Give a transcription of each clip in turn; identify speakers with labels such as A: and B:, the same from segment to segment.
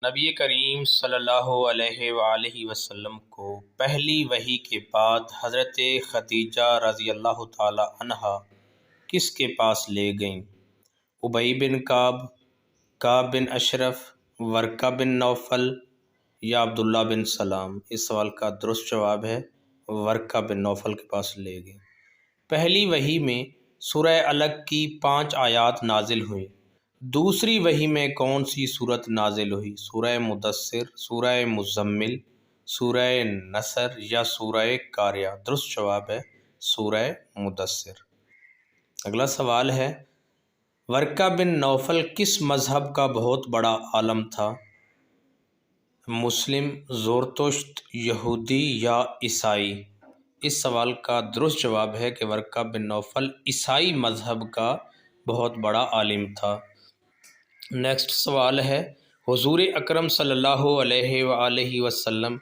A: نبی کریم صلی اللہ علیہ وآلہ وسلم کو پہلی وحی کے بعد حضرت خدیجہ رضی اللہ تعالی عنہا کس کے پاس لے گئیں؟ ابی بن کعب بن اشرف، ورقہ بن نوفل یا عبداللہ بن سلام؟ اس سوال کا درست جواب ہے ورقہ بن نوفل کے پاس لے گئیں۔ پہلی وحی میں سورہ علق کی 5 آیات نازل ہوئیں۔ دوسری وحی میں کون سی صورت نازل ہوئی؟ سورہ مدثر، سورہ مزمل، سورہ نصر یا سورہ قاریہ؟ درست جواب ہے سورہ مدثر۔ اگلا سوال ہے، ورقہ بن نوفل کس مذہب کا بہت بڑا عالم تھا؟ مسلم، زرتشت، یہودی یا عیسائی؟ اس سوال کا درست جواب ہے کہ ورقہ بن نوفل عیسائی مذہب کا بہت بڑا عالم تھا۔ نیکسٹ سوال ہے، حضور اکرم صلی اللہ علیہ وآلہ وسلم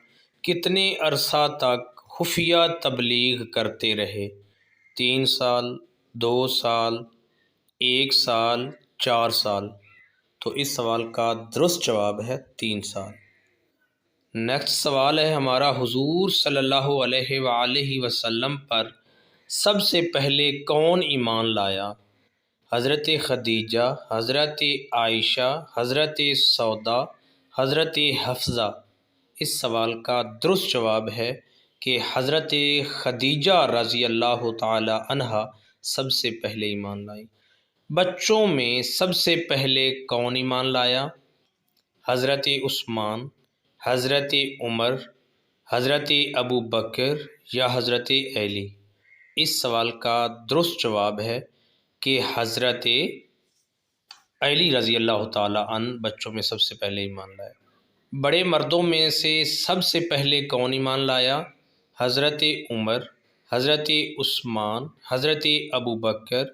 A: کتنے عرصہ تک خفیہ تبلیغ کرتے رہے؟ 3 سال، 2 سال، 1 سال، 4 سال؟ تو اس سوال کا درست جواب ہے 3 سال۔ نیکسٹ سوال ہے ہمارا، حضور صلی اللہ علیہ وآلہ وسلم پر سب سے پہلے کون ایمان لایا؟ حضرت خدیجہ، حضرت عائشہ، حضرت سودا، حضرت حفصہ؟ اس سوال کا درست جواب ہے کہ حضرت خدیجہ رضی اللہ تعالی عنہا سب سے پہلے ایمان لائی۔ بچوں میں سب سے پہلے کون ایمان لایا؟ حضرت عثمان، حضرت عمر، حضرت ابو بکر یا حضرت علی؟ اس سوال کا درست جواب ہے کہ حضرت علی رضی اللہ تعالیٰ عنہ بچوں میں سب سے پہلے ایمان لایا۔ بڑے مردوں میں سے سب سے پہلے کون ایمان لایا؟ حضرت عمر، حضرت عثمان، حضرت ابو بکر،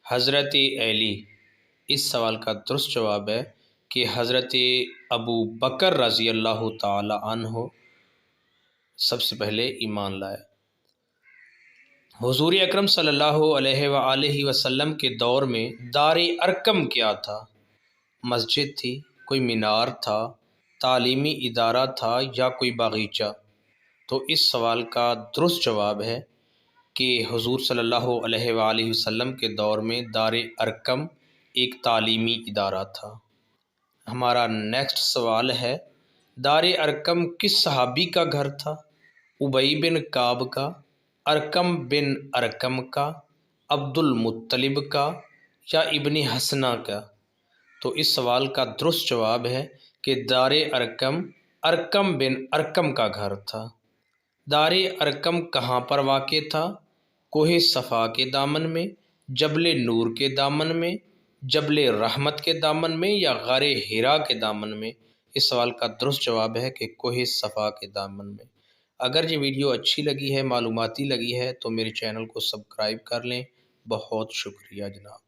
A: حضرت علی؟ اس سوال کا درست جواب ہے کہ حضرت ابو بکر رضی اللہ تعالی عنہ سب سے پہلے ایمان لایا۔ حضور اکرم صلی اللہ علیہ وآلہ وسلم کے دور میں دار ارقم کیا تھا؟ مسجد تھی، کوئی مینار تھا، تعلیمی ادارہ تھا یا کوئی باغیچہ؟ تو اس سوال کا درست جواب ہے کہ حضور صلی اللہ علیہ وآلہ وسلم کے دور میں دار ارقم ایک تعلیمی ادارہ تھا۔ ہمارا نیکسٹ سوال ہے، دار ارقم کس صحابی کا گھر تھا؟ ابی بن کعب کا، ارقم بن ارقم کا، عبد المطلب کا یا ابن حسنہ کا؟ تو اس سوال کا درست جواب ہے کہ دار ارقم ارقم بن ارقم کا گھر تھا۔ دار ارقم کہاں پر واقع تھا؟ کوہ صفا کے دامن میں، جبل نور کے دامن میں، جبل رحمت کے دامن میں یا غار حرا کے دامن میں؟ اس سوال کا درست جواب ہے کہ کوہ صفا کے دامن میں۔ اگر یہ ویڈیو اچھی لگی ہے، معلوماتی لگی ہے تو میرے چینل کو سبسکرائب کر لیں۔ بہت شکریہ جناب۔